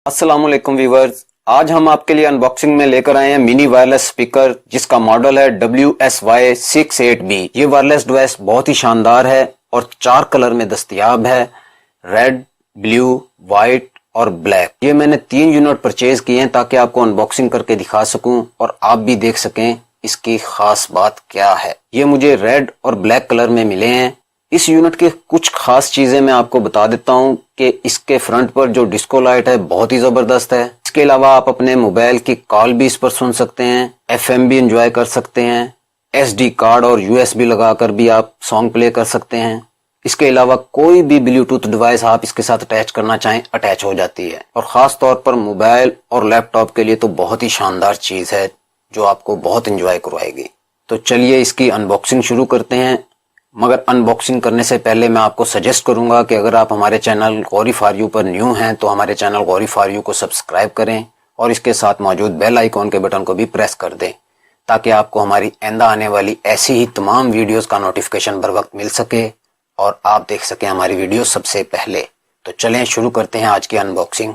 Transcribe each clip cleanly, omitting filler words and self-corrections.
अस्सलामुअलैकुम व्यूवर्स, आज हम आपके लिए अनबॉक्सिंग में लेकर आए हैं मिनी वायरलेस स्पीकर जिसका मॉडल है WSY68B। ये वायरलेस डिवाइस बहुत ही शानदार है और 4 कलर में दस्तयाब है, रेड, ब्लू, व्हाइट और ब्लैक। ये मैंने 3 यूनिट परचेज किए हैं ताकि आपको अनबॉक्सिंग करके दिखा सकूं और आप भी देख सकें इसकी खास बात क्या है। ये मुझे रेड और ब्लैक कलर में मिले हैं। इस यूनिट की कुछ खास चीजें मैं आपको बता देता हूं कि इसके फ्रंट पर जो डिस्को लाइट है बहुत ही जबरदस्त है। इसके अलावा आप अपने मोबाइल की कॉल भी इस पर सुन सकते हैं, FM भी एंजॉय कर सकते हैं, SD कार्ड और USB लगाकर भी आप सॉन्ग प्ले कर सकते हैं। इसके अलावा कोई भी ब्लूटूथ डिवाइस आप इसके साथ अटैच करना चाहें अटैच हो जाती है और खास तौर पर मोबाइल और लैपटॉप के लिए तो बहुत ही शानदार चीज है जो आपको बहुत एंजॉय करवाएगी। तो चलिए इसकी अनबॉक्सिंग शुरू करते हैं। मगर अनबॉक्सिंग करने से पहले मैं आपको सजेस्ट करूंगा कि अगर आप हमारे चैनल गौरी फॉर यू पर न्यू हैं तो हमारे चैनल गौरी फॉर यू को सब्सक्राइब करें और इसके साथ मौजूद बेल आइकॉन के बटन को भी प्रेस कर दें ताकि आपको हमारी आइंदा आने वाली ऐसी ही तमाम वीडियोस का नोटिफिकेशन बर वक्त मिल सके और आप देख सकें हमारी वीडियो सबसे पहले। तो चलें शुरू करते हैं आज की unboxing.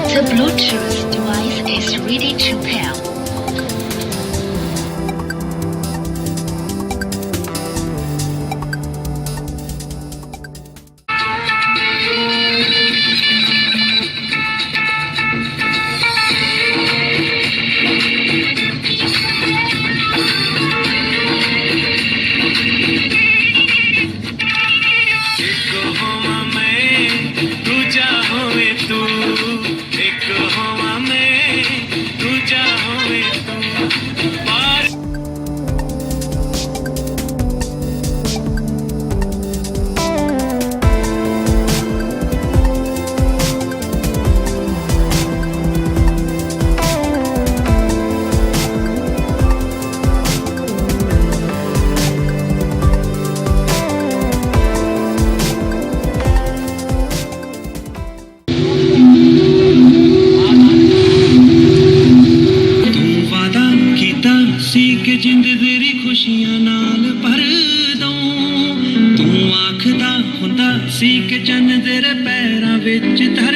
The Bluetooth device is ready to pair. जिंद तेरी खुशियां नाल भर दूं तू आखदा हुंदा सी कि चन्न तेरे पैरां विच धर